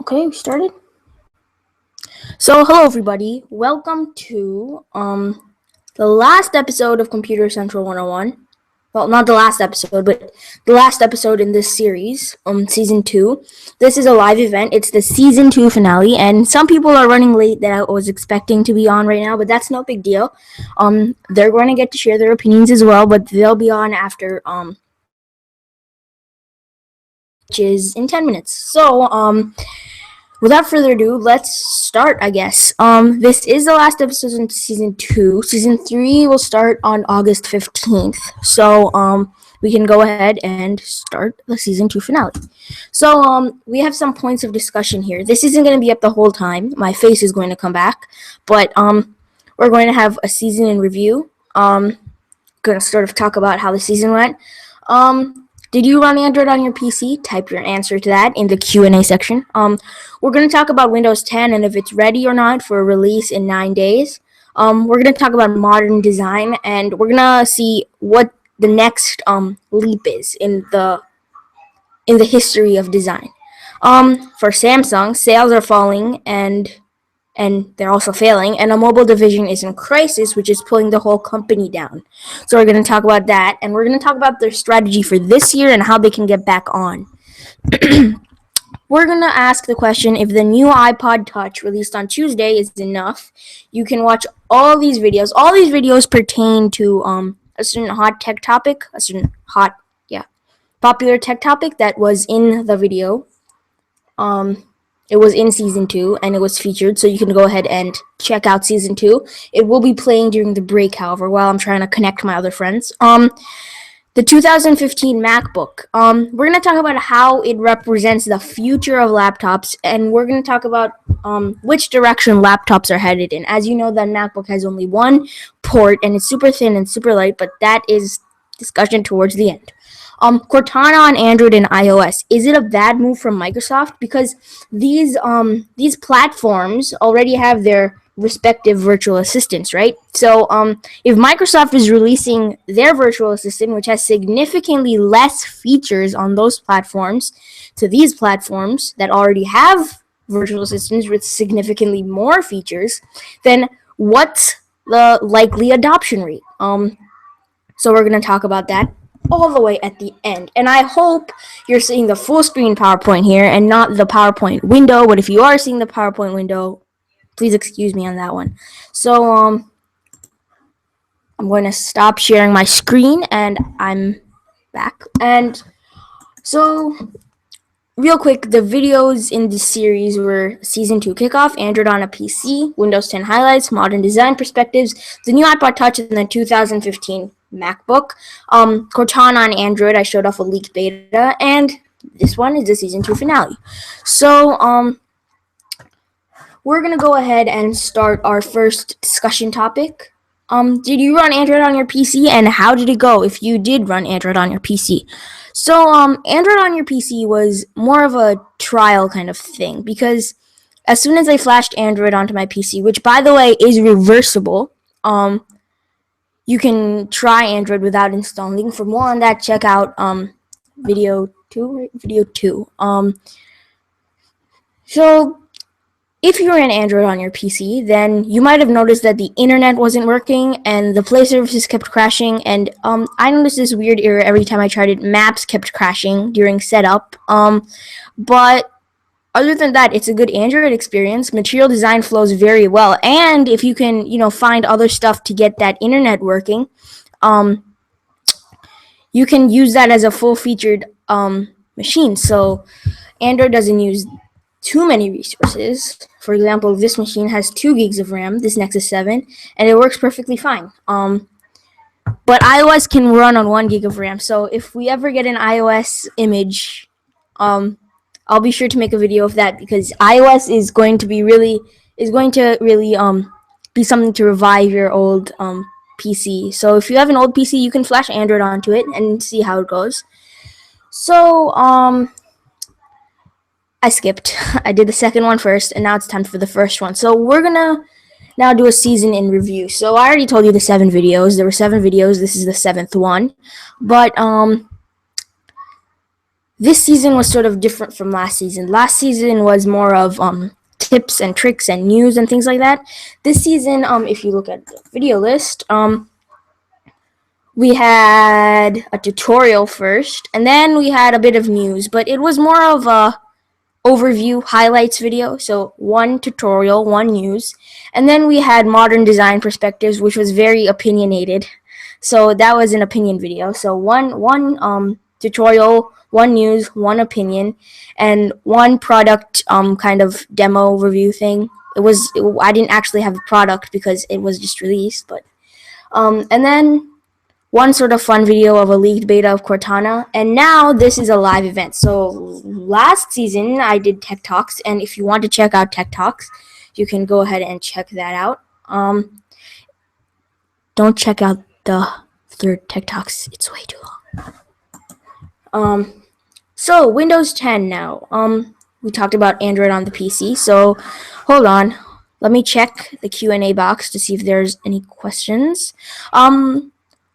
Okay, we started. So, hello everybody. Welcome to the last episode of Computer Central 101. Well, not the last episode, but the last episode in this series, season 2. This is a live event. It's the season 2 finale, and some people are running late that I was expecting to be on right now, but that's no big deal. They're going to get to share their opinions as well, but they'll be on after which is in 10 minutes. So, without further ado, let's start, I guess. This is the last episode in season 2. Season 3 will start on August 15th. So, we can go ahead and start the season 2 finale. So, we have some points of discussion here. This isn't going to be up the whole time. My face is going to come back. But, we're going to have a season in review. Going to sort of talk about how the season went. Did you run Android on your PC? Type your answer to that in the Q&A section. We're going to talk about Windows 10 and if it's ready or not for release in 9 days. We're going to talk about modern design, and we're going to see what the next leap is in the history of design. For Samsung, sales are falling and they're also failing, and a mobile division is in crisis, which is pulling the whole company down. So we're going to talk about that, and we're going to talk about their strategy for this year and how they can get back on. We're going to ask the question, if the new iPod Touch released on Tuesday is enough. You can watch all these videos. All these videos pertain to a certain hot tech topic, popular tech topic that was in the video. It was in season 2 and it was featured, so you can go ahead and check out season 2. It will be playing during the break, however, while I'm trying to connect my other friends. The 2015 MacBook. We're going to talk about how it represents the future of laptops, and we're going to talk about which direction laptops are headed in. As you know, that MacBook has only one port and it's super thin and super light, but that is discussion towards the end. Cortana on Android and iOS. Is it a bad move from Microsoft? Because these platforms already have their respective virtual assistants, right? So if Microsoft is releasing their virtual assistant, which has significantly less features on those platforms, to these platforms that already have virtual assistants with significantly more features, then what's the likely adoption rate? So we're going to talk about that all the way at the end. And I hope you're seeing the full screen PowerPoint here and not the PowerPoint window. But if you are seeing the PowerPoint window, please excuse me on that one. So I'm going to stop sharing my screen and I'm back. And so real quick, the videos in this series were Season 2 Kickoff, Android on a PC, Windows 10 Highlights, Modern Design Perspectives, the new iPod Touch, and the 2015 MacBook. Cortana on Android, I showed off a leaked beta, and this one is the Season 2 finale. So, we're going to go ahead and start our first discussion topic. Did you run Android on your PC, and how did it go if you did run Android on your PC? So, Android on your PC was more of a trial kind of thing, because as soon as I flashed Android onto my PC, which, by the way, is reversible, you can try Android without installing. For more on that, check out video 2. So if you're in Android on your PC, then you might have noticed that the internet wasn't working and the Play services kept crashing. And I noticed this weird error every time I tried it. Maps kept crashing during setup. But other than that, it's a good Android experience. Material design flows very well. And if you can, find other stuff to get that internet working, you can use that as a full-featured machine. So Android doesn't use too many resources. For example, this machine has 2 gigs of RAM, this Nexus 7, and it works perfectly fine. But iOS can run on 1 gig of RAM. So if we ever get an iOS image, I'll be sure to make a video of that, because iOS is going to really be something to revive your old PC. So if you have an old PC, you can flash Android onto it and see how it goes. So I skipped. I did the second one first, and now it's time for the first one. So we're gonna now do a season in review. So I already told you the 7 videos. There were 7 videos. This is the 7th one, but this season was sort of different from last season. Last season was more of tips and tricks and news and things like that. This season, if you look at the video list, we had a tutorial first, and then we had a bit of news, but it was more of a overview highlights video. So one tutorial, one news, and then we had modern design perspectives, which was very opinionated. So that was an opinion video. So one tutorial, one news, one opinion, and one product kind of demo review thing. I didn't actually have a product because it was just released, but and then one sort of fun video of a leaked beta of Cortana, and now this is a live event. So last season I did Tech Talks, and if you want to check out Tech Talks, you can go ahead and check that out. Don't check out the third Tech Talks; it's way too long. So Windows 10 now. We talked about Android on the PC. So hold on, let me check the Q&A box to see if there's any questions.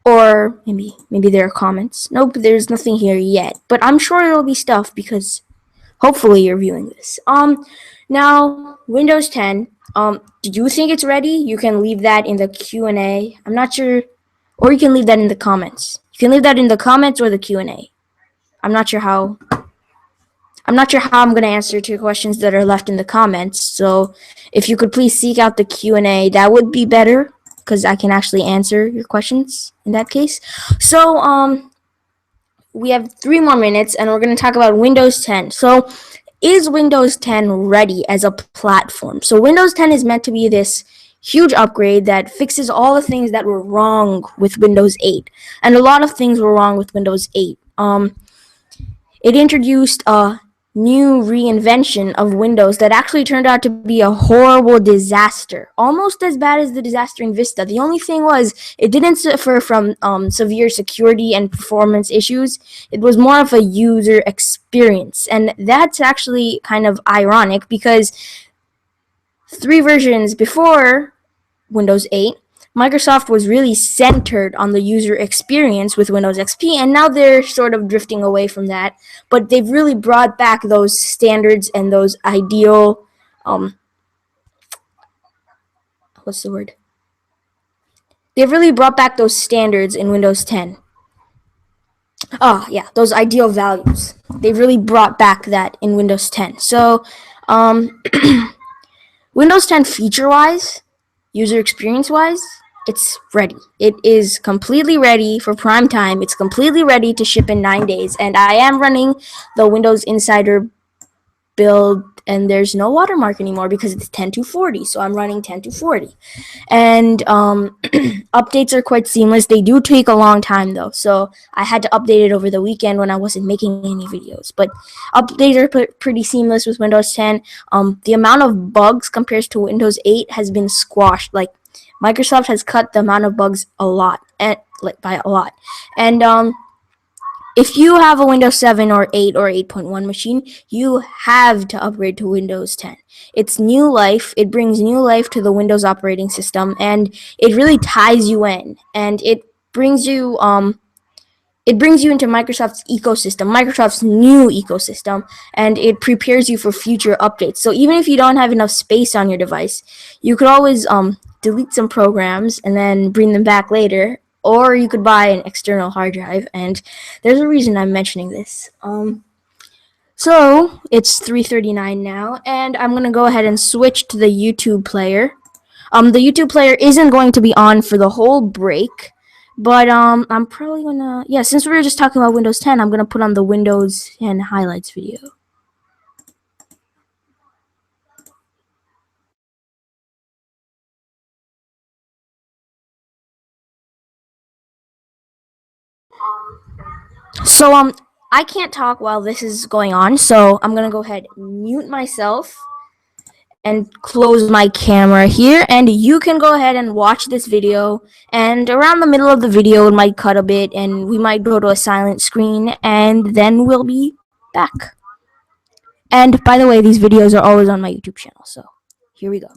Or maybe there are comments. Nope, there's nothing here yet. But I'm sure there'll be stuff because hopefully you're viewing this. Now Windows 10. Do you think it's ready? You can leave that in the Q&A. I'm not sure, or you can leave that in the comments. You can leave that in the comments or the Q&A. I'm not sure how I'm going to answer to questions that are left in the comments. So if you could please seek out the Q&A, that would be better because I can actually answer your questions in that case. So we have 3 more minutes and we're going to talk about Windows 10. So is Windows 10 ready as a platform? So Windows 10 is meant to be this huge upgrade that fixes all the things that were wrong with Windows 8. And a lot of things were wrong with Windows 8. It introduced a new reinvention of Windows that actually turned out to be a horrible disaster, almost as bad as the disaster in Vista. The only thing was it didn't suffer from severe security and performance issues. It was more of a user experience, and that's actually kind of ironic because 3 versions before Windows 8, Microsoft was really centered on the user experience with Windows XP, and now they're sort of drifting away from that. But they've really brought back those standards and those ideal, what's the word? They've really brought back those standards in Windows 10. Yeah, those ideal values. They've really brought back that in Windows 10. So, Windows 10 feature-wise, user experience-wise, it's ready. It is completely ready for prime time. It's completely ready to ship in 9 days. And I am running the Windows Insider build, and there's no watermark anymore because it's 10.2.40. So I'm running 10.2.40. And updates are quite seamless. They do take a long time though, so I had to update it over the weekend when I wasn't making any videos. But updates are pretty seamless with Windows 10. The amount of bugs compared to Windows 8 has been squashed. Like Microsoft has cut the amount of bugs a lot, and by a lot. And if you have a Windows 7 or 8 or 8.1 machine, you have to upgrade to Windows 10. It's new life. It brings new life to the Windows operating system, and it really ties you in. And it brings you into Microsoft's ecosystem, Microsoft's new ecosystem, and it prepares you for future updates. So even if you don't have enough space on your device, you could always delete some programs and then bring them back later. Or you could buy an external hard drive, and there's a reason I'm mentioning this. So it's 3:39 now, and I'm gonna go ahead and switch to the YouTube player. The YouTube player isn't going to be on for the whole break, but I'm probably gonna, since we were just talking about Windows 10, I'm gonna put on the Windows 10 highlights video. So I can't talk while this is going on, so I'm gonna go ahead and mute myself and close my camera here, and you can go ahead and watch this video, and around the middle of the video it might cut a bit and we might go to a silent screen, and then we'll be back. And by the way, these videos are always on my YouTube channel, so here we go.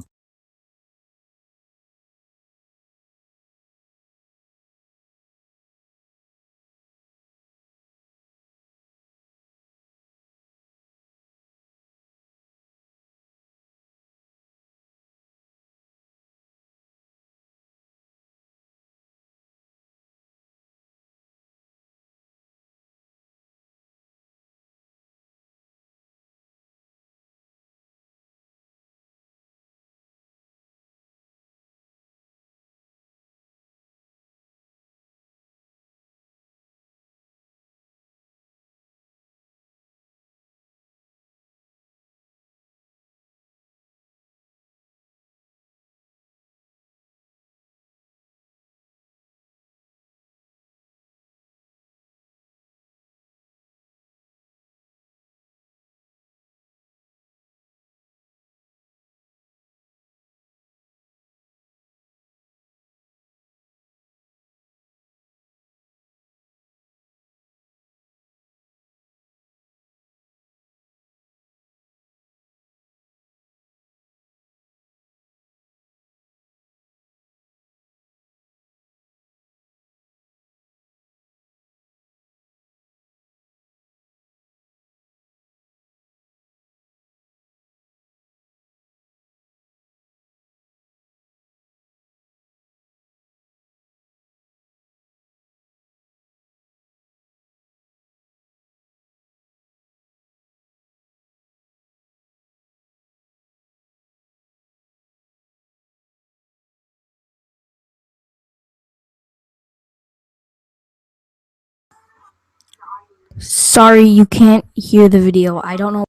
Sorry, you can't hear the video. I don't know.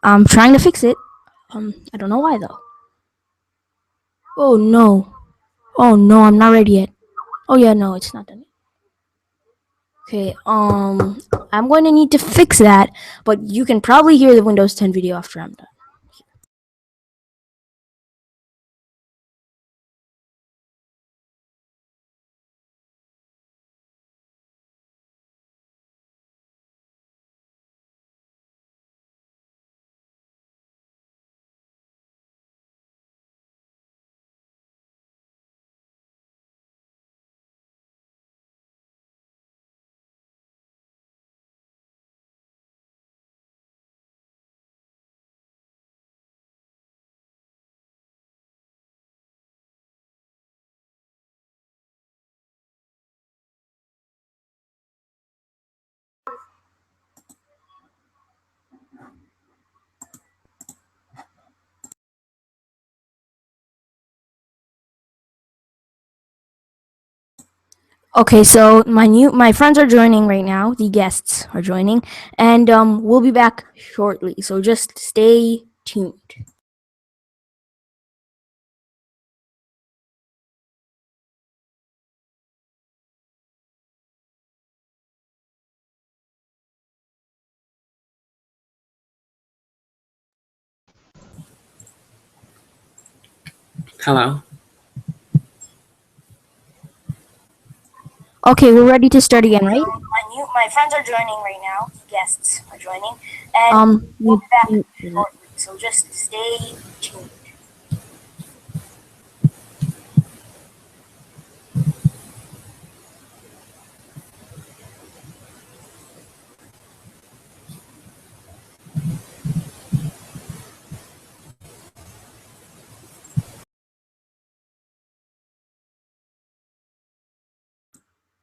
I'm trying to fix it. I don't know why though. Oh no. Oh no, I'm not ready yet. Oh yeah, no, it's not done yet. Okay, I'm going to need to fix that, but you can probably hear the Windows 10 video after I'm done. Okay, so my friends are joining right now. The guests are joining, and we'll be back shortly. So just stay tuned. Hello. Okay, we're ready to start again, right? My friends are joining right now. The guests are joining, and we'll be back shortly. So just stay tuned.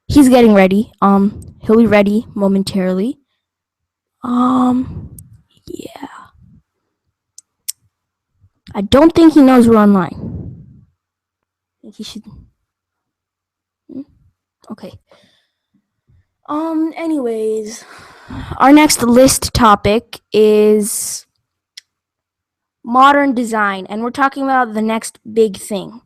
He's getting ready. He'll be ready momentarily. Yeah. I don't think he knows we're online. I think he should. Okay. Anyways, our next list topic is modern design, and we're talking about the next big thing.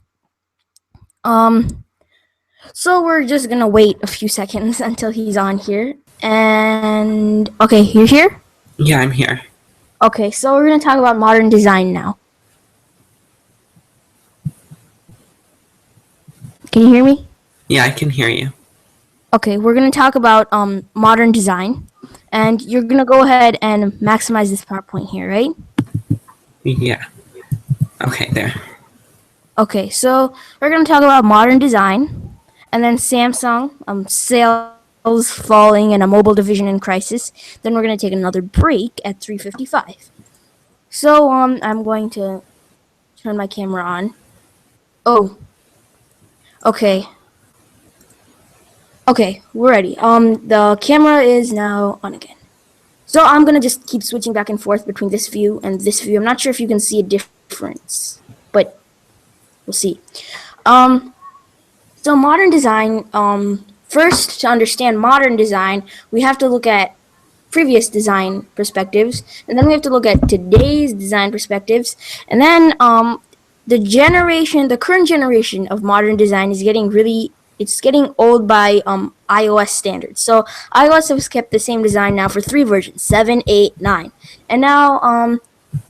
So we're just gonna wait a few seconds until he's on here. And okay, you're here? Yeah, I'm here. Okay, so we're gonna talk about modern design now. Can you hear me? Yeah, I can hear you. Okay, we're gonna talk about modern design, and you're gonna go ahead and maximize this PowerPoint here, right? Yeah. Okay, there. Okay, so we're gonna talk about modern design, and then Samsung, sales falling and a mobile division in crisis. Then we're gonna take another break at 3:55. So I'm going to turn my camera on. Oh, okay. Okay, we're ready. The camera is now on again. So I'm gonna just keep switching back and forth between this view and this view. I'm not sure if you can see a difference, but we'll see. So modern design, first to understand modern design, we have to look at previous design perspectives, and then we have to look at today's design perspectives, and then the current generation of modern design is it's getting old by iOS standards. So iOS has kept the same design now for 3 versions, 7, 8, 9. And now,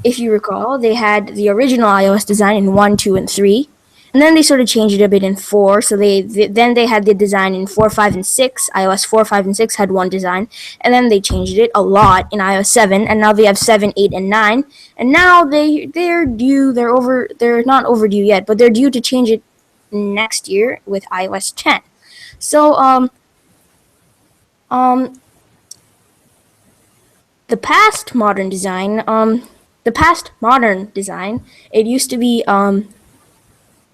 if you recall, they had the original iOS design in 1, 2, and 3. And then they sort of changed it a bit in 4. So then they had the design in 4, 5, and 6. iOS 4, 5, and 6 had one design. And then they changed it a lot in iOS 7. And now they have 7, 8, and 9. And now they're due. They're not overdue yet, but they're due to change it next year with iOS 10. So the past modern design, it used to be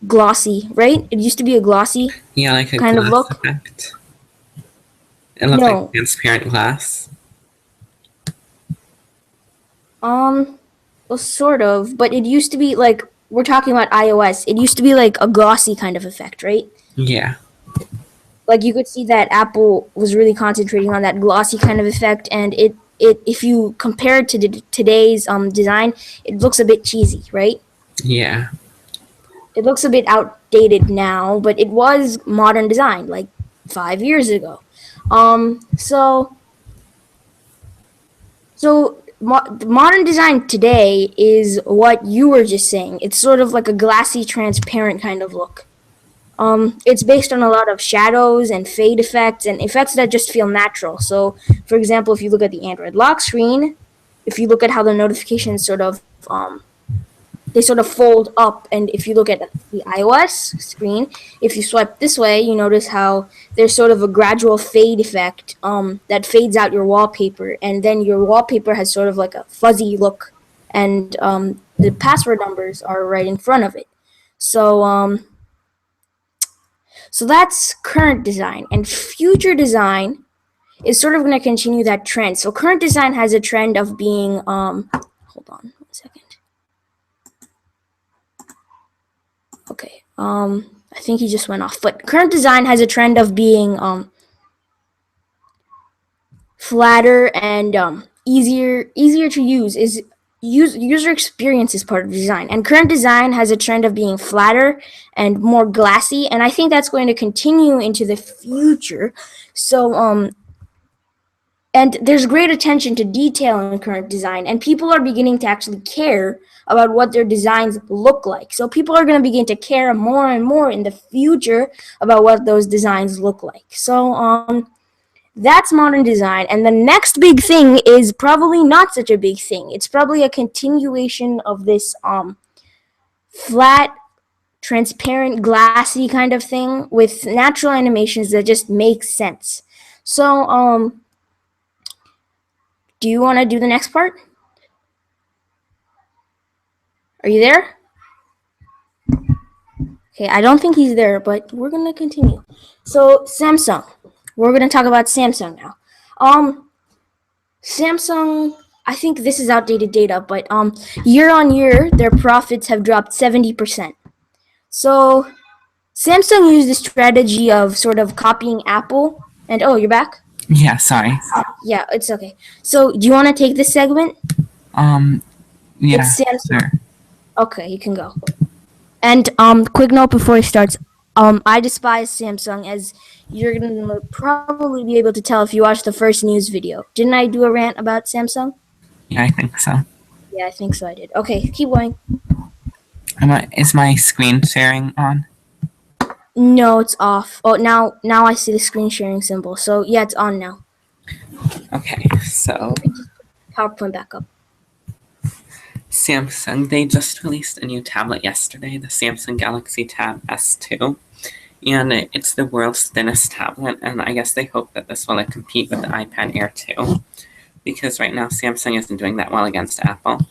glossy, right? It used to be a glossy Yeah, like a kind of glass look. effect. It looked No. like transparent glass. Well, sort of, but it used to be like, we're talking about iOS. It used to be like a glossy kind of effect, right? Yeah. like you could see that Apple was really concentrating on that glossy kind of effect, and it if you compare it to today's design, it looks a bit cheesy, right? Yeah. It looks a bit outdated now, but it was modern design like 5 years ago. So modern design today is what you were just saying. It's sort of like a glassy, transparent kind of look. It's based on a lot of shadows and fade effects and effects that just feel natural. So, for example, if you look at the Android lock screen, if you look at how the notifications they sort of fold up, and if you look at the iOS screen, if you swipe this way, you notice how there's sort of a gradual fade effect that fades out your wallpaper, and then your wallpaper has sort of like a fuzzy look, and the password numbers are right in front of it. So that's current design, and future design is sort of going to continue that trend. So current design has a trend of being hold on 1 second. Okay. I think he just went off. But current design has a trend of being flatter and easier to use. User experience is part of design, and current design has a trend of being flatter and more glassy, and I think that's going to continue into the future. So and there's great attention to detail in current design, and people are beginning to actually care about what their designs look like. So people are going to begin to care more and more in the future about what those designs look like. So that's modern design, and the next big thing is probably not such a big thing. It's probably a continuation of this flat, transparent, glassy kind of thing with natural animations that just make sense. So do you want to do the next part? Are you there? Okay, I don't think he's there, but we're going to continue. So Samsung. We're going to talk about Samsung now. Samsung, I think this is outdated data, but year on year, their profits have dropped 70%. So Samsung used the strategy of sort of copying Apple. And oh, you're back? Yeah, sorry. Yeah, it's okay. So do you want to take this segment? Yeah, It's Samsung. sure. Okay, you can go. And quick note before he starts. I despise Samsung, as you're gonna probably be able to tell if you watch the first news video. Didn't I do a rant about Samsung? Yeah, I think so. Yeah, I think so. I did. Okay, keep going. Is my screen sharing on? No, it's off. Oh, now I see the screen sharing symbol. So yeah, it's on now. Okay, so PowerPoint back up. Samsung, they just released a new tablet yesterday, the Samsung Galaxy Tab S2. And it's the world's thinnest tablet, and I guess they hope that this will compete with the iPad Air 2, because right now Samsung isn't doing that well against Apple.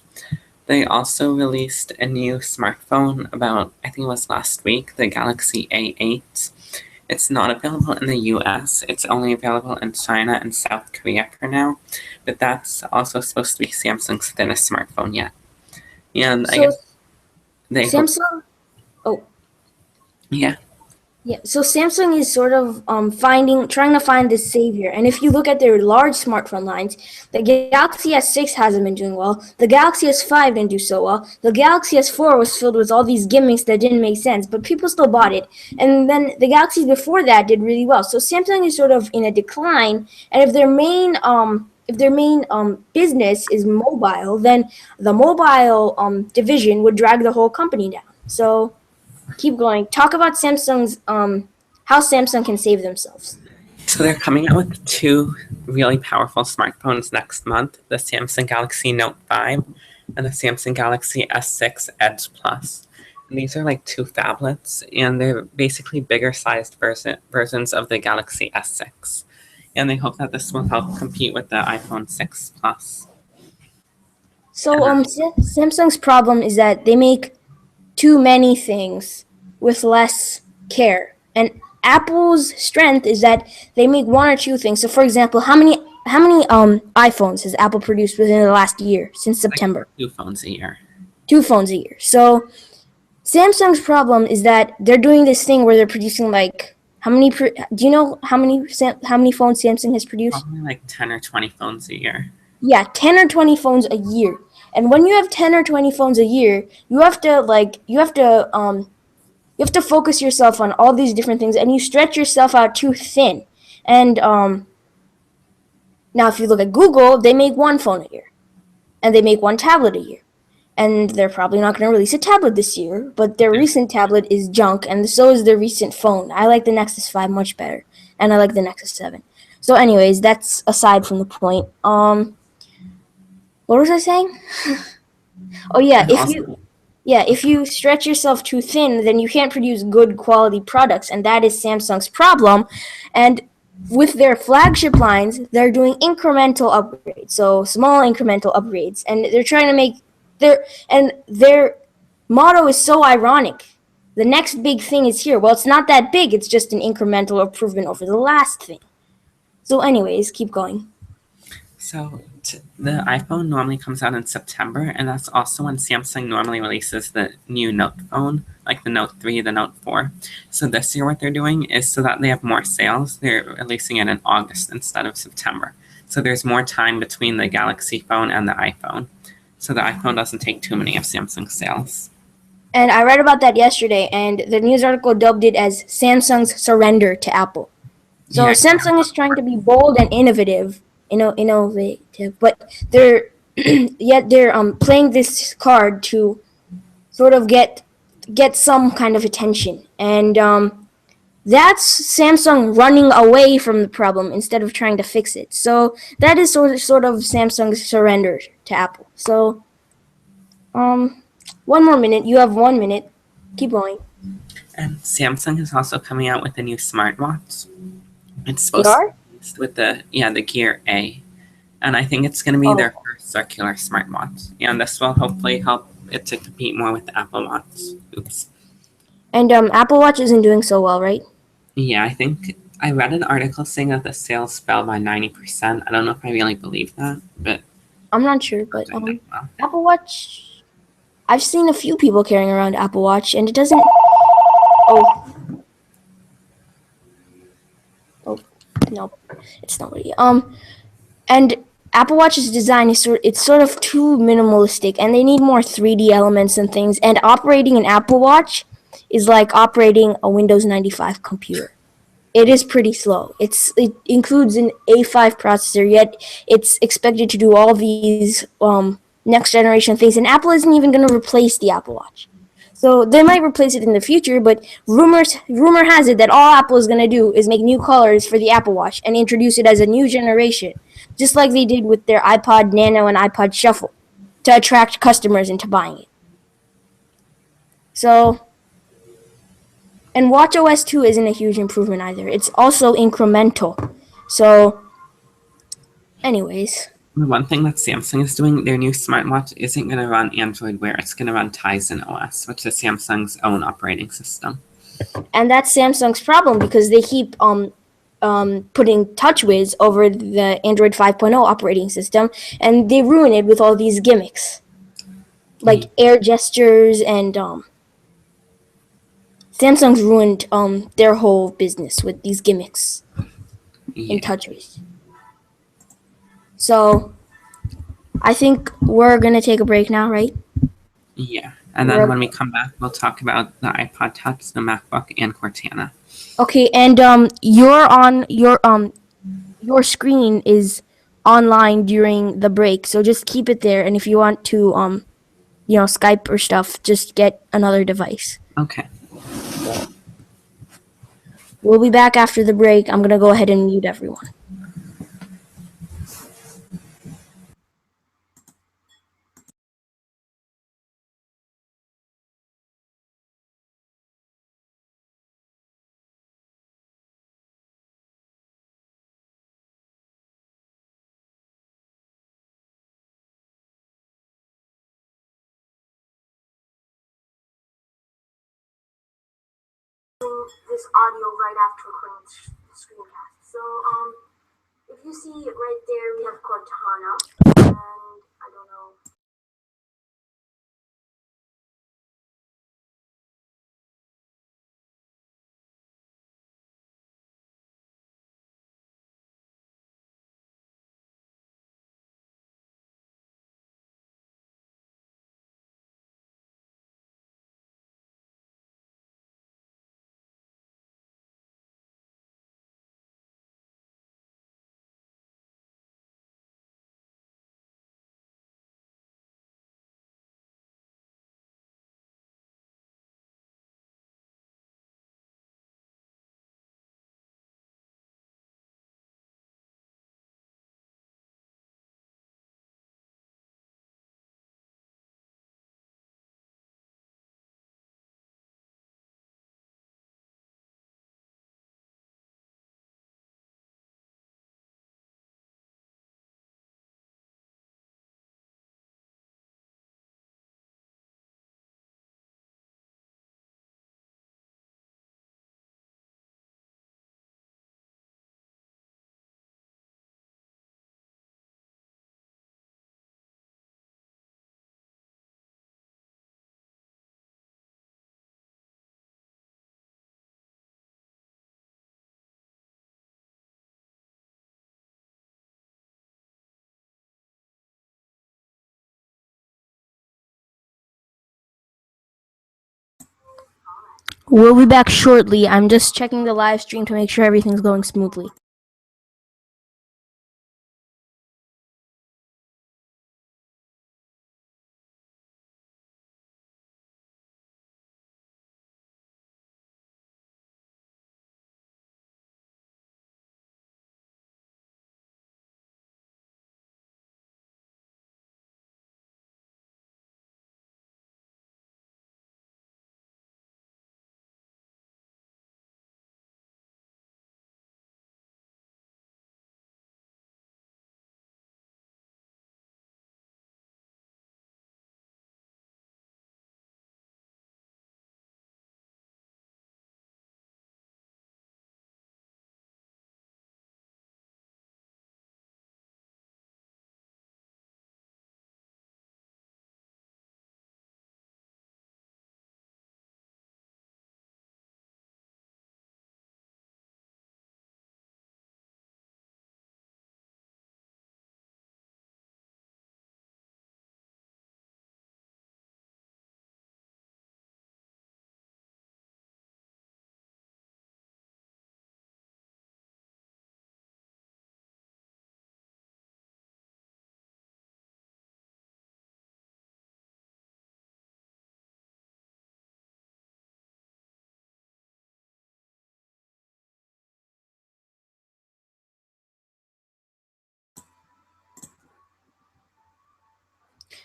They also released a new smartphone about, I think it was last week, the Galaxy A8. It's not available in the US, it's only available in China and South Korea for now, but that's also supposed to be Samsung's thinnest smartphone yet. And I guess they Samsung. Oh. Yeah. Yeah, so Samsung is sort of trying to find this savior. And if you look at their large smartphone lines, the Galaxy S6 hasn't been doing well. The Galaxy S5 didn't do so well. The Galaxy S4 was filled with all these gimmicks that didn't make sense, but people still bought it. And then the Galaxies before that did really well. So Samsung is sort of in a decline. And if their main business is mobile, then the mobile division would drag the whole company down. So keep going. Talk about Samsung's how Samsung can save themselves. So they're coming out with two really powerful smartphones next month, the Samsung Galaxy Note 5 and the Samsung Galaxy S6 Edge Plus. And these are like two phablets, and they're basically bigger sized versions of the Galaxy S6. And they hope that this will help compete with the iPhone 6 Plus. So Samsung's problem is that they make too many things with less care. And Apple's strength is that they make one or two things. So for example, how many iPhones has Apple produced within the last year since September? Like 2 phones a year. 2 phones a year. So Samsung's problem is that they're doing this thing where they're producing like Do you know how many phones Samsung has produced? Probably like 10 or 20 phones a year. Yeah, 10 or 20 phones a year. And when you have 10 or 20 phones a year, you have to focus yourself on all these different things, and you stretch yourself out too thin. And now if you look at Google, they make one phone a year, and they make one tablet a year. And they're probably not going to release a tablet this year, but their recent tablet is junk, and so is their recent phone. I like the Nexus 5 much better, and I like the Nexus 7. So anyways, that's aside from the point. What was I saying? Oh yeah, And also, if you stretch yourself too thin, then you can't produce good quality products, and that is Samsung's problem. And with their flagship lines, they're doing incremental upgrades, so small incremental upgrades, and they're trying to make their motto is so ironic. The next big thing is here. Well, it's not that big. It's just an incremental improvement over the last thing. So, anyways, keep going. so the iPhone normally comes out in September, and that's also when Samsung normally releases the new Note phone, like the Note 3, the Note 4. So this year, what they're doing is so that they have more sales, they're releasing it in August instead of September. So there's more time between the Galaxy phone and the iPhone. So the iPhone doesn't take too many of Samsung's sales. And I read about that yesterday, and the news article dubbed it as Samsung's surrender to Apple. So Yeah, Samsung is trying to be bold and innovative, but they're playing this card to sort of get some kind of attention, and that's Samsung running away from the problem instead of trying to fix it. So that is sort of Samsung's surrender to Apple. So one more minute. You have 1 minute. Keep going. and Samsung is also coming out with a new smartwatch. It's They supposed to are. be released with the Gear A, and I think it's going to be their Oh, first circular smartwatch. And this will hopefully help it to compete more with the Apple Watch. Oops. and Apple Watch isn't doing so well, right? Yeah, I think I read an article saying that the sales fell by 90%. I don't know if I really believe that, but I'm not sure, not but doing that well. Apple Watch. I've seen a few people carrying around Apple Watch, and it doesn't. Oh, oh, no, it's nobody. And Apple Watch's design is it's sort of too minimalistic, and they need more 3D elements and things. And operating an Apple Watch is like operating a Windows 95 computer. It is pretty slow. It includes an A5 processor, yet it's expected to do all these next generation things. And Apple isn't even going to replace the Apple Watch. So they might replace it in the future, but rumor has it that all Apple is going to do is make new colors for the Apple Watch and introduce it as a new generation, just like they did with their iPod Nano and iPod Shuffle, to attract customers into buying it. So, and WatchOS 2 isn't a huge improvement either. It's also incremental. So, anyways, The one thing that Samsung is doing, their new smartwatch isn't going to run Android Wear. It's going to run Tizen OS, which is Samsung's own operating system. and that's Samsung's problem because they keep putting TouchWiz over the Android 5.0 operating system, and they ruin it with all these gimmicks, like air gestures, and Samsung's ruined their whole business with these gimmicks in Yeah. TouchWiz. So I think we're gonna take a break now, right? Yeah. And then We're, when we come back, we'll talk about the iPod Touch, the MacBook, and Cortana. okay, and your screen is online during the break, so just keep it there. And if you want to Skype or stuff, just get another device. Okay. We'll be back after the break. I'm gonna go ahead and mute everyone. This audio right after recording the screencast. So if you see right there, we have Cortana, and I don't know. We'll be back shortly. I'm just checking the live stream to make sure everything's going smoothly.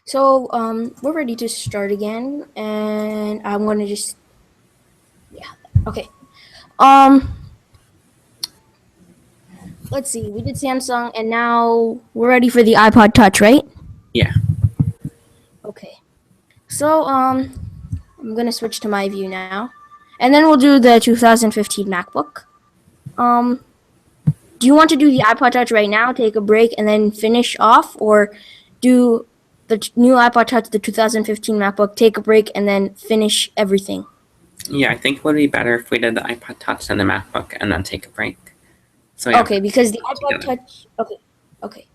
So, we're ready to start again, and I'm gonna just, okay. Let's see. We did Samsung, and now we're ready for the iPod Touch, right? Yeah. Okay. So, I'm gonna switch to my view now, and then we'll do the 2015 MacBook. Do you want to do the iPod Touch right now, take a break, and then finish off, or do the new iPod Touch, the 2015 MacBook, take a break, and then finish everything? Yeah, I think it would be better if we did the iPod Touch and the MacBook and then take a break. So Okay, because the iPod Touch, okay.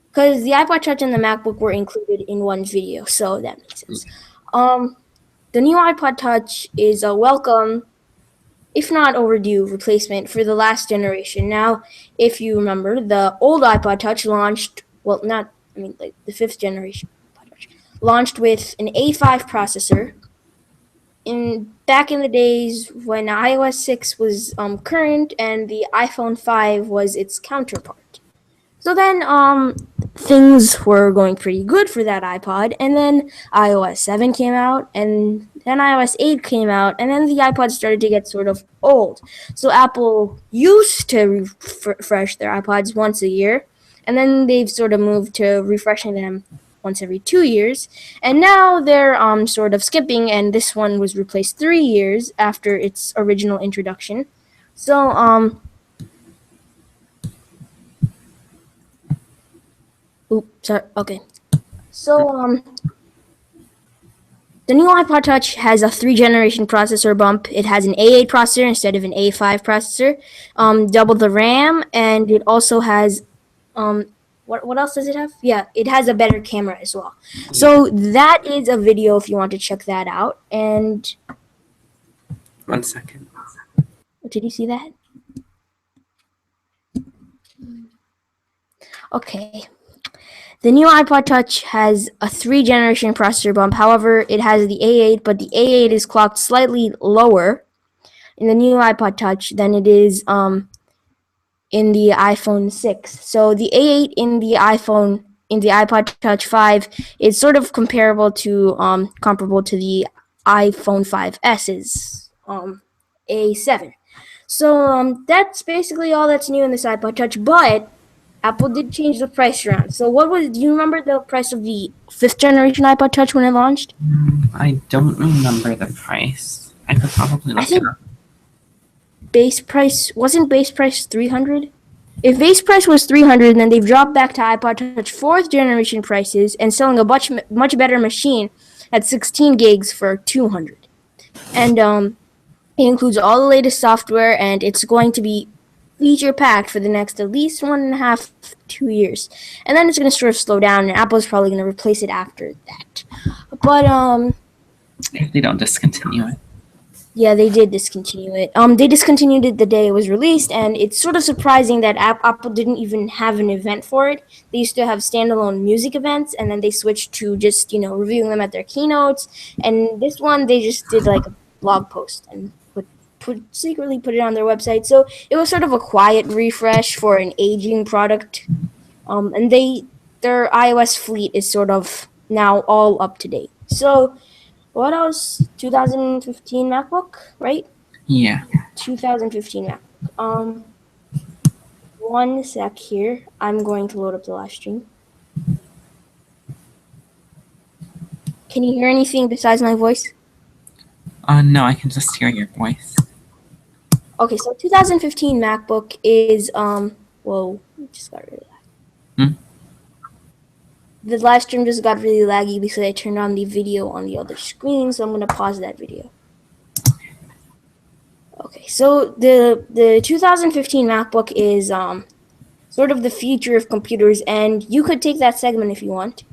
Because the iPod Touch and the MacBook were included in one video, so that makes sense. The new iPod Touch is a welcome, if not overdue, replacement for the last generation. Now, if you remember, the old iPod Touch launched, the fifth generation iPod Touch, launched with an A5 processor. Back in the days when iOS 6 was current and the iPhone 5 was its counterpart. So then things were going pretty good for that iPod, and then iOS 7 came out, and then iOS 8 came out, and then the iPod started to get sort of old. So Apple used to refresh their iPods once a year, and then they've sort of moved to refreshing them once every 2 years, and now they're sort of skipping, and this one was replaced 3 years after its original introduction. So sorry. Okay. So the new iPod Touch has a 3-generation processor bump. It has an A8 processor instead of an A5 processor. Double the RAM, and it also has what else does it have? Yeah, it has a better camera as well. So that is a video if you want to check that out. And 1 second. did you see that? Okay. The new iPod Touch has a 3-generation processor bump. However, it has the A8, but the A8 is clocked slightly lower in the new iPod Touch than it is in the iPhone 6. So the A8 in the iPod Touch 5 is sort of comparable to the iPhone 5s's A7. So that's basically all that's new in this iPod Touch, but Apple did change the price around. So do you remember the price of the 5th generation iPod Touch when it launched? I don't remember the price. I could probably look it up. Wasn't base price $300? If base price was $300, then they've dropped back to iPod Touch 4th generation prices and selling a much better machine at 16 gigs for $200. And it includes all the latest software, and it's going to be feature packed for the next at least 1.5 to 2 years, and then it's going to sort of slow down, and Apple's probably going to replace it after that. But if they don't discontinue it. Yeah, they did discontinue it. They discontinued it the day it was released, and it's sort of surprising that Apple didn't even have an event for it. They used to have standalone music events, and then they switched to just reviewing them at their keynotes. And this one, they just did like a blog post and secretly put it on their website. So it was sort of a quiet refresh for an aging product. And their iOS fleet is sort of now all up to date. So what else? 2015 MacBook, right? Yeah. 2015 MacBook. One sec here. I'm going to load up the live stream. Can you hear anything besides my voice? No, I can just hear your voice. Okay, so 2015 MacBook is whoa, it just got really laggy. The live stream just got really laggy because I turned on the video on the other screen, so I'm gonna pause that video. Okay, so the 2015 MacBook is sort of the future of computers, and you could take that segment if you want.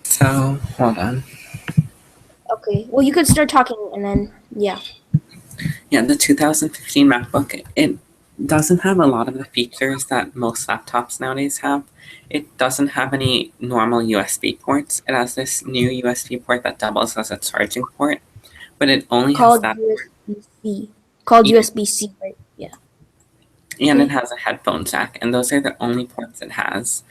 So, hold on. Okay, well, you could start talking and then, yeah. Yeah, the 2015 MacBook, it doesn't have a lot of the features that most laptops nowadays have. It doesn't have any normal USB ports. It has this new USB port that doubles as a charging port, but it only has Called that port. USB-C. Called Yeah. USB-C, right? Yeah. And it Okay. has a headphone jack, and those are the only ports it has.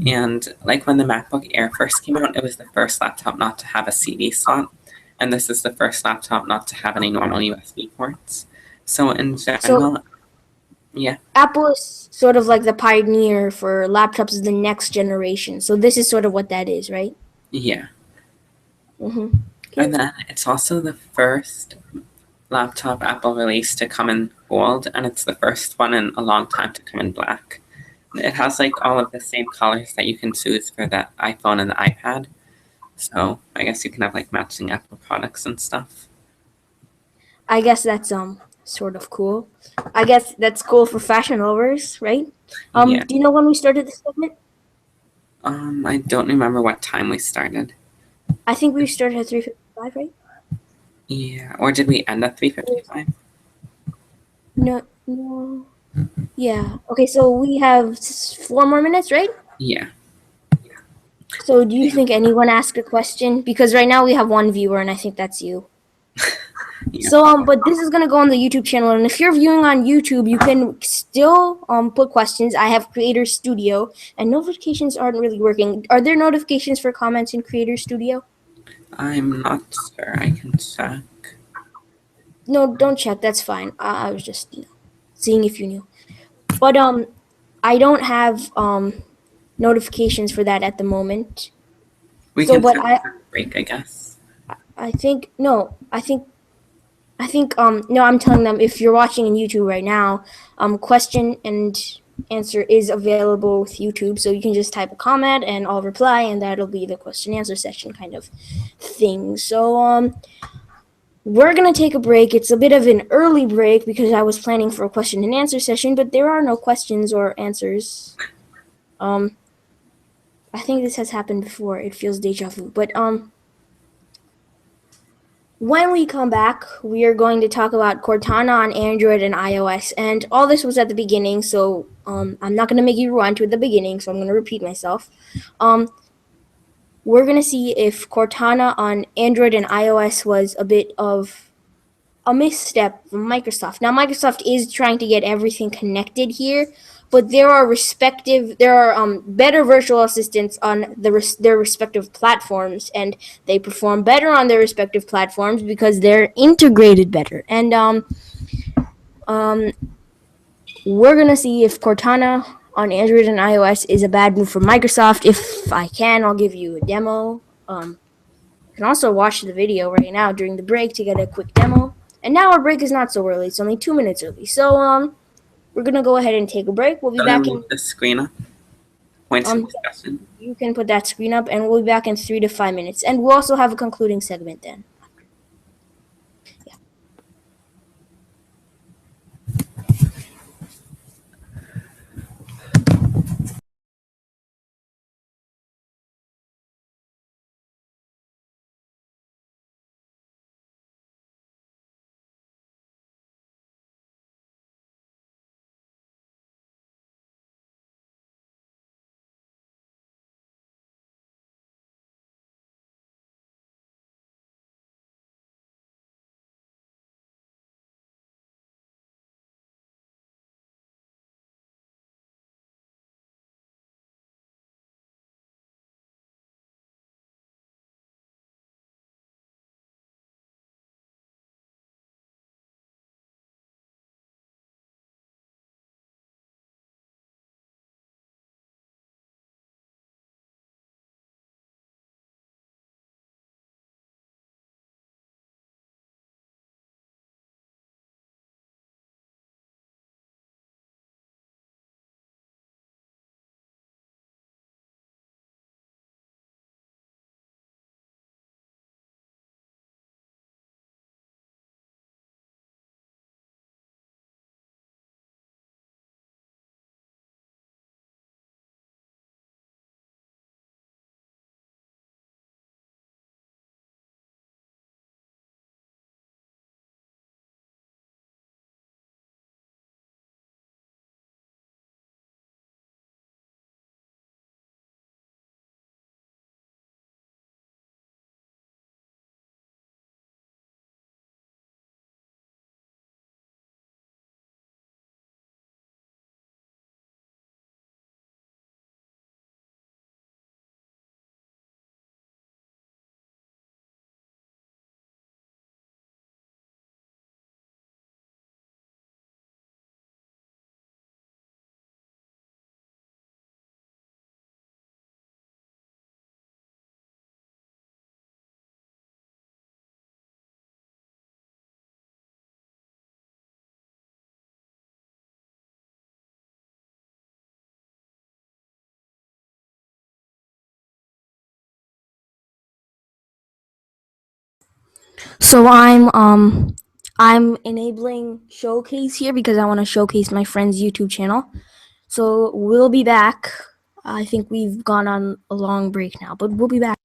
And like when the MacBook Air first came out, it was the first laptop not to have a CD slot, and this is the first laptop not to have any normal USB ports. So in So general, yeah, Apple is sort of like the pioneer for laptops of the next generation. So this is sort of what that is, right? yeah. Mm-hmm. And Okay. then it's also the first laptop Apple released to come in gold, and it's the first one in a long time to come in black. It has like all of the same colors that you can choose for the iPhone and the iPad. So I guess you can have like matching Apple products and stuff. I guess that's sort of cool. I guess that's cool for fashion lovers, right? Yeah. Do you know when we started this segment? I don't remember what time we started. I think we started at 3:55, right? Yeah. Or did we end at 3:55? No, no. Yeah. Okay, so we have 4 more minutes, right? Yeah. So do you think anyone asked a question? Because right now we have one viewer, and I think that's you. Yeah. So, but this is gonna go on the YouTube channel, and if you're viewing on YouTube, you can still put questions. I have Creator Studio, and notifications aren't really working. Are there notifications for comments in Creator Studio? I'm not sure. I can check. No, don't check. That's fine. I was just seeing if you knew. But I don't have notifications for that at the moment. We So, can but check I for break, I guess. I think no. I think no, I'm telling them if you're watching on YouTube right now, question and answer is available with YouTube, so you can just type a comment and I'll reply, and that'll be the question answer session kind of thing. So we're gonna take a break. It's a bit of an early break because I was planning for a question and answer session, but there are no questions or answers. Um, I think this has happened before. It feels deja vu, but when we come back, we are going to talk about Cortana on Android and iOS. And all this was at the beginning, so I'm not going to make you rewind to the beginning, so I'm going to repeat myself. We're going to see if Cortana on Android and iOS was a bit of a misstep from Microsoft. Now, Microsoft is trying to get everything connected here, but there are better virtual assistants on their respective platforms, and they perform better on their respective platforms because they're integrated better. And um, we're gonna see if Cortana on Android and iOS is a bad move for Microsoft. If I can, I'll give you a demo. You can also watch the video right now during the break to get a quick demo. And now our break is not so early; it's only 2 minutes early. So we're gonna go ahead and take a break. We'll be Should I back move in the screen up? Points of um. discussion. You can put that screen up, and we'll be back in 3 to 5 minutes. And we'll also have a concluding segment then. So I'm enabling showcase here because I want to showcase my friend's YouTube channel. So we'll be back. I think we've gone on a long break now, but we'll be back.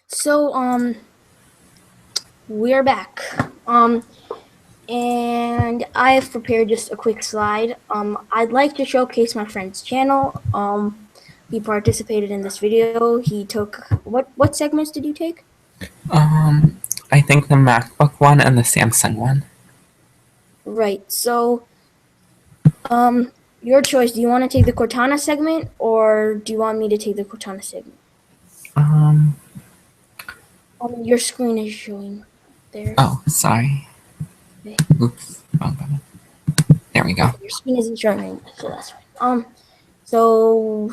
So we're back. And I have prepared just a quick slide. I'd like to showcase my friend's channel. He participated in this video. He took what segments did you take? I think the MacBook one and the Samsung one. Right. So, your choice. Do you want to take the Cortana segment, or do you want me to take the Cortana segment? Um, Your screen is showing there. oh, sorry. Okay. Oops, wrong button. There we go. Your screen isn't showing anymore, so that's fine. So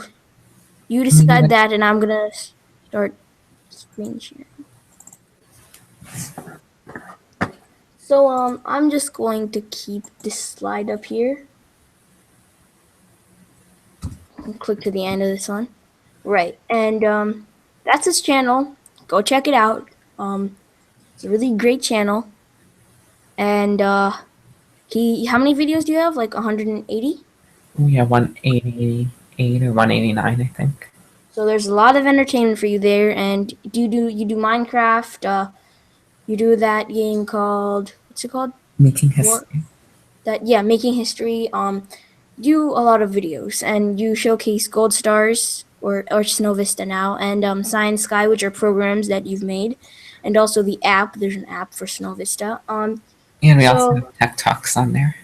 you decide that, and I'm gonna start screen sharing. So I'm just going to keep this slide up here and click to the end of this one. Right, and that's his channel. Go check it out. It's a really great channel. And how many videos do you have? Like 180? We have 188 or 189, I think. So there's a lot of entertainment for you there. And you do Minecraft. You do that game called, what's it called? Making history. Making history. Do a lot of videos, and you showcase Gold Stars or Snow Vista now, and Science Sky, which are programs that you've made, and also the app. There's an app for Snow Vista. And we also have Tech Talks on there.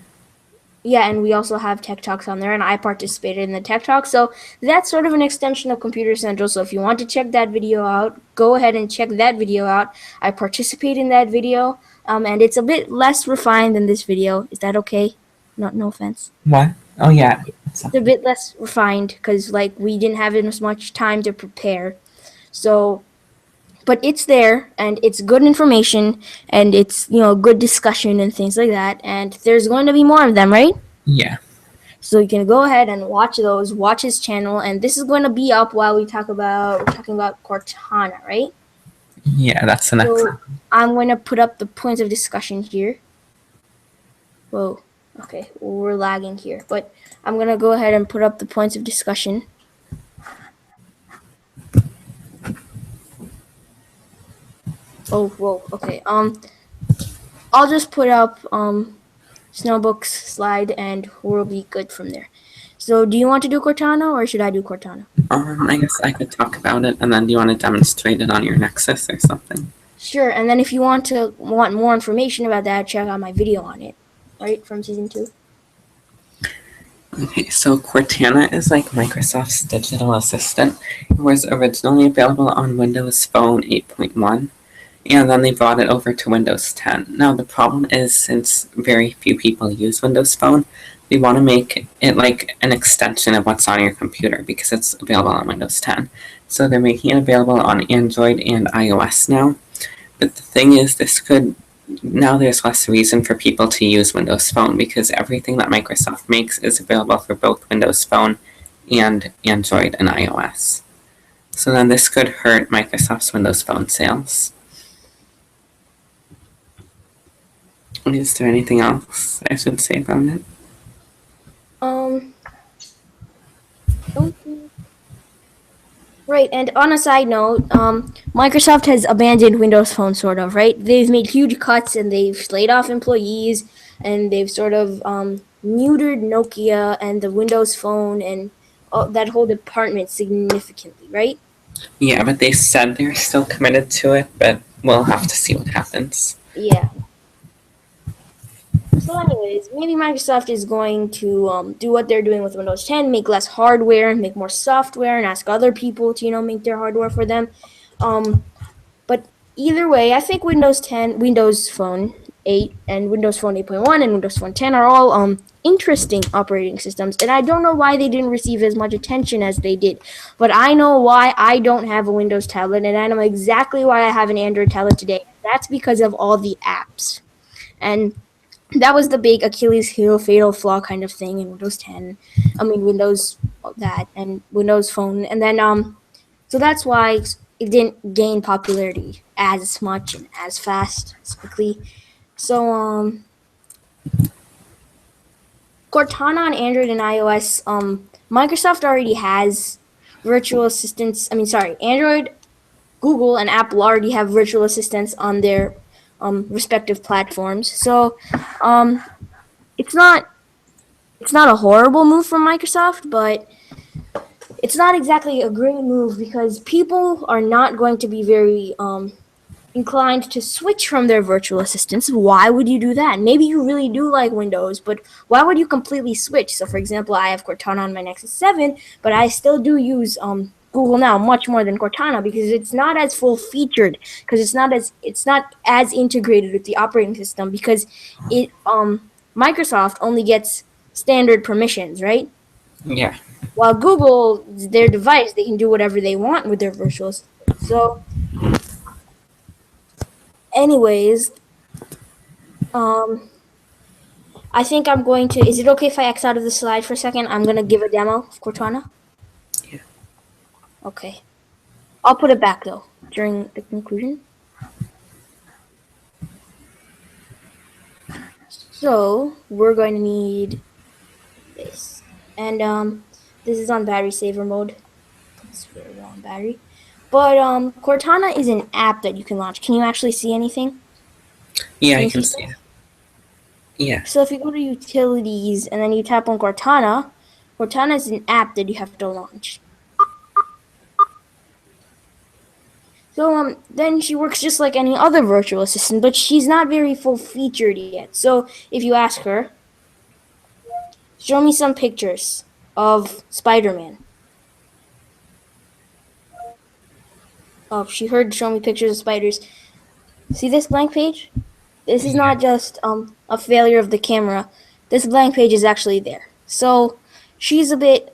Yeah, and we also have Tech Talks on there, and I participated in the Tech Talk. So that's sort of an extension of Computer Central. So if you want to check that video out, go ahead and check that video out. I participate in that video, and it's a bit less refined than this video. Is that okay? No offense. What? Oh, yeah. It's a bit less refined because, like, we didn't have as much time to prepare. So, but it's there, and it's good information, and it's, good discussion and things like that. And there's going to be more of them, right? Yeah. So you can go ahead and watch those, watch his channel, and this is going to be up while we're talking about Cortana, right? Yeah, that's the next one. I'm going to put up the points of discussion here. Whoa, Okay, we're lagging here, but I'm gonna go ahead and put up the points of discussion. Oh, whoa. Okay. I'll just put up Snowbook's slide, and we'll be good from there. So, do you want to do Cortana, or should I do Cortana? I guess I could talk about it, and then do you want to demonstrate it on your Nexus or something? Sure. And then if you want more information about that, check out my video on it, right, from season 2. Okay, so Cortana is like Microsoft's digital assistant. It was originally available on Windows Phone 8.1, and then they brought it over to Windows 10. Now, the problem is, since very few people use Windows Phone, they want to make it like an extension of what's on your computer because it's available on Windows 10. So they're making it available on Android and iOS now. But the thing is, now there's less reason for people to use Windows Phone because everything that Microsoft makes is available for both Windows Phone and Android and iOS. So then this could hurt Microsoft's Windows Phone sales. Is there anything else I should say about it? Right, and on a side note, Microsoft has abandoned Windows Phone, sort of, right? They've made huge cuts, and they've laid off employees, and they've sort of neutered Nokia and the Windows Phone and that whole department significantly, right? Yeah, but they said they're still committed to it, but we'll have to see what happens. Yeah. So anyways, maybe Microsoft is going to do what they're doing with Windows 10, make less hardware and make more software and ask other people to, make their hardware for them. But either way, I think Windows 10, Windows Phone 8, and Windows Phone 8.1 and Windows Phone 10 are all interesting operating systems. And I don't know why they didn't receive as much attention as they did. But I know why I don't have a Windows tablet, and I know exactly why I have an Android tablet today. That's because of all the apps. And that was the big Achilles heel, fatal flaw kind of thing in Windows 10. Windows that and Windows Phone, and then so that's why it didn't gain popularity as much and as fast as quickly. So Cortana on Android and iOS, Microsoft already has virtual assistants. Android, Google, and Apple already have virtual assistants on their respective platforms. So it's not a horrible move from Microsoft, but it's not exactly a great move because people are not going to be very inclined to switch from their virtual assistants. Why would you do that? Maybe you really do like Windows, but why would you completely switch? So for example, I have Cortana on my Nexus 7, but I still do use Google Now much more than Cortana because it's not as full featured, because it's not as integrated with the operating system, because it Microsoft only gets standard permissions, right? Yeah. While Google, their device, they can do whatever they want with their virtual assistant. So anyways, I think I'm going to, is it okay if I X out of the slide for a second? I'm going to give a demo of Cortana. Yeah. Okay. I'll put it back though during the conclusion. So we're going to need this, and this is on battery saver mode. It's very low on battery, but Cortana is an app that you can launch. Can you actually see anything? Yeah, I can see it. Yeah. So if you go to utilities and then you tap on Cortana, Cortana is an app that you have to launch. So then she works just like any other virtual assistant, but she's not very full featured yet. So if you ask her, show me some pictures of Spider-Man. Oh, she heard show me pictures of spiders. See this blank page? This is not just a failure of the camera. This blank page is actually there. So she's a bit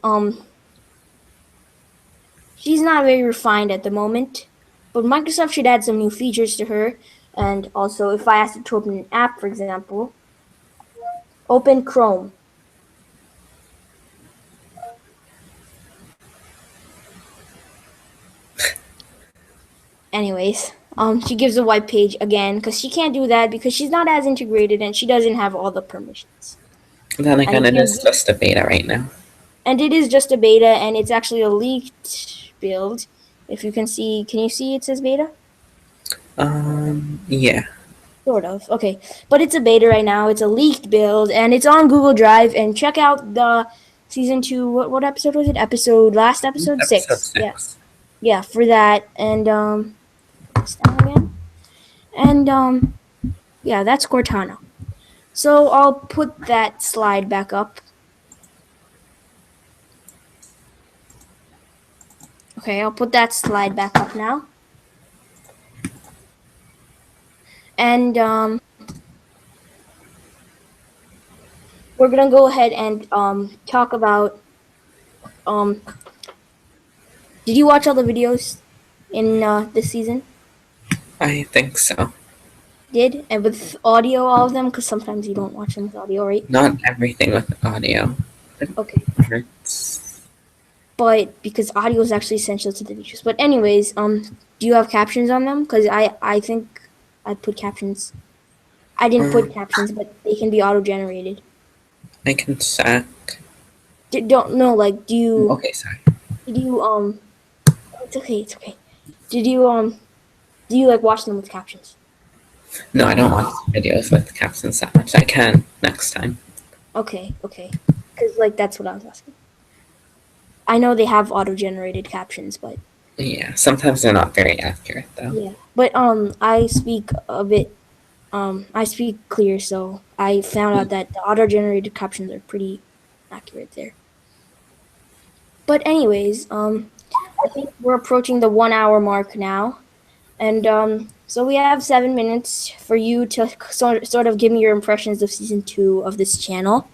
she's not very refined at the moment. But Microsoft should add some new features to her. And also, if I asked it to open an app, for example, open Chrome. Anyways, she gives a white page again because she can't do that because she's not as integrated and she doesn't have all the permissions. Then again, And it is just a beta right now. and it is just a beta, and it's actually a leaked build. If you can see, can you see it says beta? Yeah. Sort of. Okay. But it's a beta right now. It's a leaked build, and it's on Google Drive. And check out the season 2. What episode was it? Last episode? Episode 6. Yeah. 6. Yeah, for that. And, it's down again. And, yeah, that's Cortana. So I'll put that slide back up. Okay, I'll put that slide back up now. And, we're gonna go ahead and talk about did you watch all the videos in this season? I think so. Did? And with audio, all of them? Because sometimes you don't watch them with audio, right? Not everything with audio. Okay. It hurts. But because audio is actually essential to the videos. But anyways, do you have captions on them? Because I think I put captions. I didn't put captions, but they can be auto-generated. I can check. Don't know, like, do you... Okay, sorry. Did you, it's okay. Do you, like, watch them with captions? No, I don't watch videos with captions that much. I can next time. Okay. Because, like, that's what I was asking. I know they have auto-generated captions, but... Yeah, sometimes they're not very accurate, though. Yeah, but, I speak a bit... I speak clear, so I found out that the auto-generated captions are pretty accurate there. But anyways, I think we're approaching the 1 hour mark now. And, so we have 7 minutes for you to sort of give me your impressions of season 2 of this channel.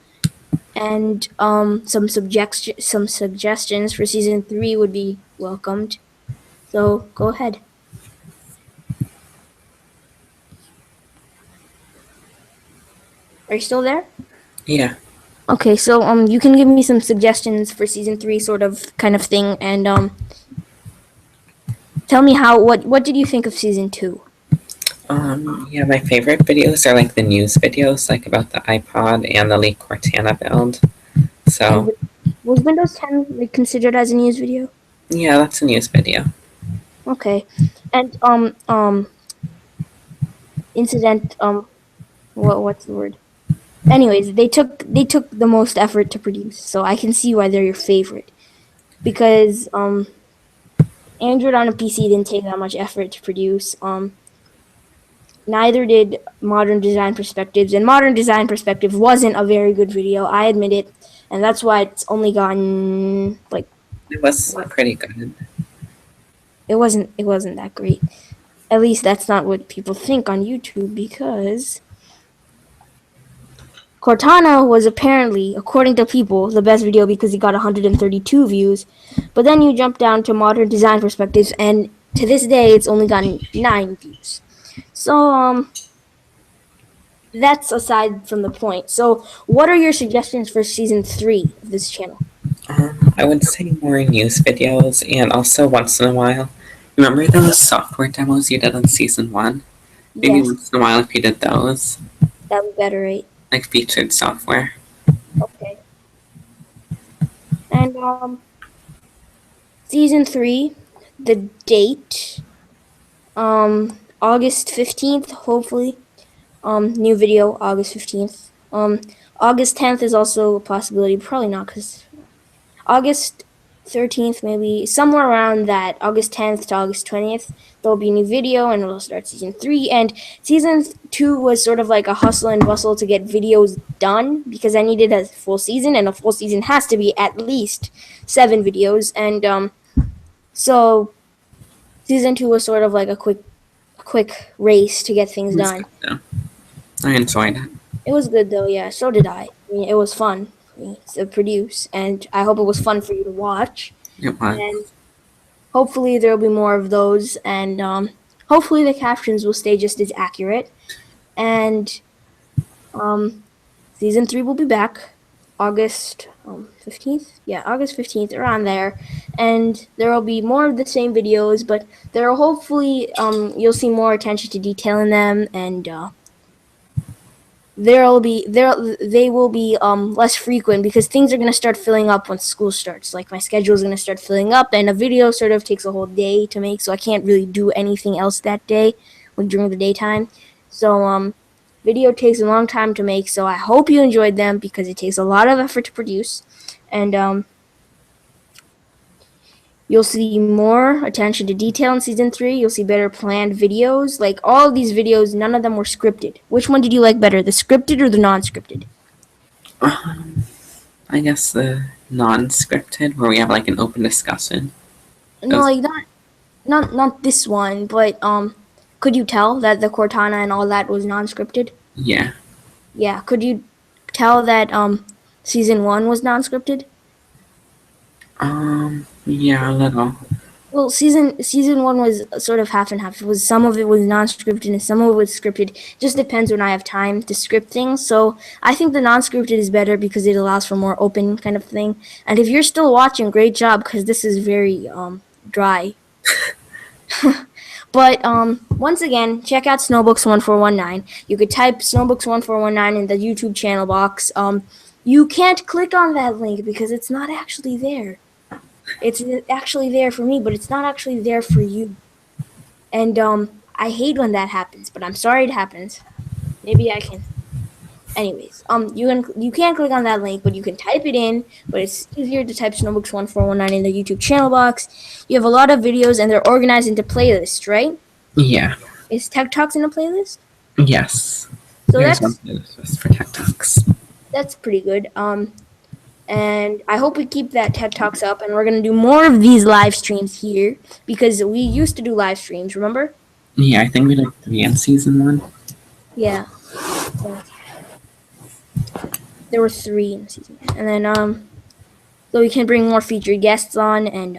And, some suggestions for season 3 would be welcomed. So go ahead. Are you still there? Yeah. Okay, so you can give me some suggestions for season 3 sort of kind of thing, and tell me what did you think of season 2? Yeah, my favorite videos are like the news videos, like about the iPod and the leak Cortana build. So Was Windows 10 like, considered as a news video? yeah, that's a news video. Okay. And incident what's the word? Anyways, they took the most effort to produce, so I can see why they're your favorite. Because Android on a PC didn't take that much effort to produce. Neither did Modern Design Perspectives, and Modern Design Perspective wasn't a very good video, I admit it, and that's why it's only gotten like It was pretty good. it wasn't that great. At least that's not what people think on YouTube, because Cortana was apparently, according to people, the best video because it got 132 views. But then you jump down to Modern Design Perspectives, and to this day, it's only gotten 9 views. So, that's aside from the point. So, what are your suggestions for season 3 of this channel? I would say more news videos, and also once in a while. Remember those software demos you did in season 1? Maybe Yes, once in a while if you did those, that would be better, right? like featured software. Okay. And, season 3, the date, August 15th, hopefully. New video, August 15th. August 10th is also a possibility. Probably not, because August 13th, maybe somewhere around that, August 10th to August 20th, there'll be a new video, and it'll start season 3. And season 2 was sort of like a hustle and bustle to get videos done, because I needed a full season, and a full season has to be at least 7 videos. And so season 2 was sort of like a quick race to get things done. Yeah. I enjoyed it. It was good though, yeah. So did I. I mean, it was fun for me to produce, and I hope it was fun for you to watch. It was. And hopefully there will be more of those, and hopefully the captions will stay just as accurate. And season 3 will be back August 15th. Yeah, August 15th, around there. And there will be more of the same videos, but there will hopefully you'll see more attention to detail in them, and they will be less frequent because things are going to start filling up when school starts. Like my schedule is going to start filling up, and a video sort of takes a whole day to make, so I can't really do anything else that day, like during the daytime. So video takes a long time to make, so I hope you enjoyed them because it takes a lot of effort to produce. And you'll see more attention to detail in season 3. You'll see better planned videos. Like all of these videos, none of them were scripted. Which one did you like better, the scripted or the non-scripted? I guess the non-scripted, where we have like an open discussion. No, like not this one, but could you tell that the Cortana and all that was non-scripted? Yeah. Yeah. Could you tell that season 1 was non-scripted? Yeah, a little. Well, season 1 was sort of half and half. It was some of it was non-scripted and some of it was scripted. Just depends when I have time to script things. So I think the non-scripted is better because it allows for more open kind of thing. And if you're still watching, great job because this is very dry. But once again, check out Snowbooks1419. You could type Snowbooks1419 in the YouTube channel box. You can't click on that link because it's not actually there. It's actually there for me, but it's not actually there for you. And I hate when that happens, but I'm sorry it happens. Maybe I can. Anyways, you can't click on that link, but you can type it in. But it's easier to type Snowbooks1419 in the YouTube channel box. You have a lot of videos, and they're organized into playlists, right? Yeah. Is Tech Talks in a playlist? Yes. So There's one playlist for Tech Talks. That's pretty good. And I hope we keep that TED Talks up, and we're going to do more of these live streams here, because we used to do live streams, remember? Yeah, I think we did 3 in season 1. Yeah. There were 3 in season 1. And then, so we can bring more featured guests on, and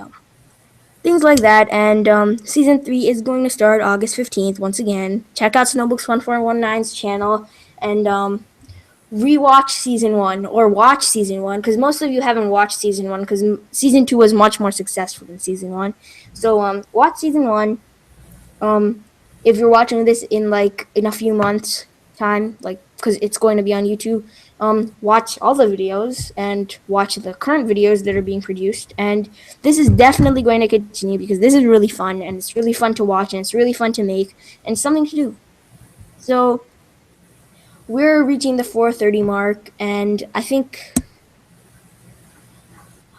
things like that. And season 3 is going to start August 15th, once again. Check out Snowbooks1419's channel, and rewatch season 1 or watch season 1, because most of you haven't watched season 1 because season 2 was much more successful than season 1. So watch season 1. If you're watching this in a few months time, because it's going to be on YouTube, watch all the videos and watch the current videos that are being produced. And this is definitely going to continue because this is really fun, and it's really fun to watch, and it's really fun to make, and something to do. So we're reaching the 4:30 mark, and I think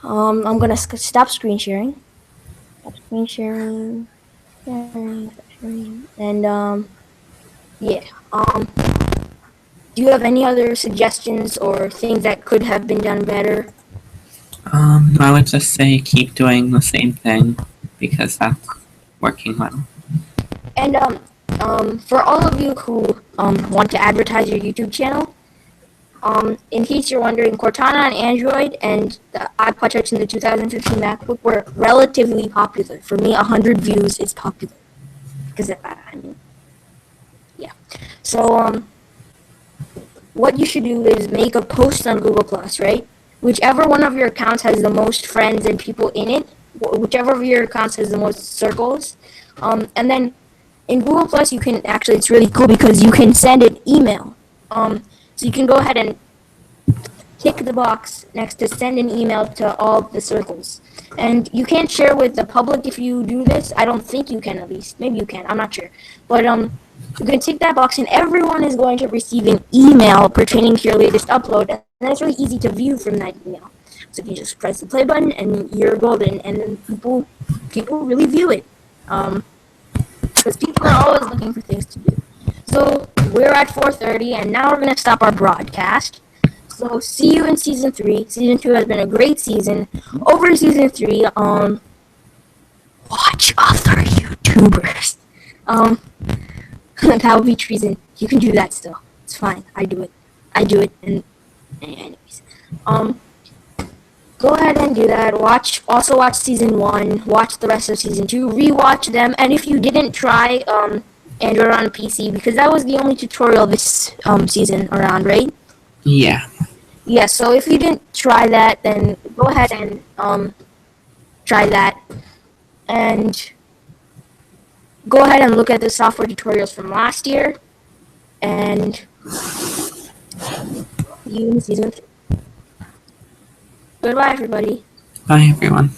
I'm gonna stop screen sharing. Stop screen sharing. And yeah. Do you have any other suggestions or things that could have been done better? I would just say keep doing the same thing because that's working well. And for all of you who want to advertise your YouTube channel, in case you're wondering, Cortana on Android and the iPod Touch and the 2015 MacBook were relatively popular. For me, 100 views is popular. Because, yeah. So, what you should do is make a post on Google+, right? Whichever one of your accounts has the most friends and people in it, whichever of your accounts has the most circles, and then in Google+, you can actually, it's really cool because you can send an email. So you can go ahead and tick the box next to send an email to all the circles. And you can't share with the public if you do this. I don't think you can, at least. Maybe you can. I'm not sure. But you can tick that box, and everyone is going to receive an email pertaining to your latest upload. And it's really easy to view from that email. So you just press the play button, and you're golden. And then people really view it. Because people are always looking for things to do. So we're at 4:30, and now we're going to stop our broadcast. So see you in season 3. Season 2 has been a great season. Over to season 3, watch other YouTubers. That would be treason. You can do that still. It's fine. I do it. And anyways, go ahead and do that. Also watch season 1. Watch the rest of season 2. Rewatch them. And if you didn't try Android on a PC, because that was the only tutorial this season around, right? Yeah. Yeah, so if you didn't try that, then go ahead and try that. And go ahead and look at the software tutorials from last year. And you in season 3. Goodbye, everybody. Bye, everyone.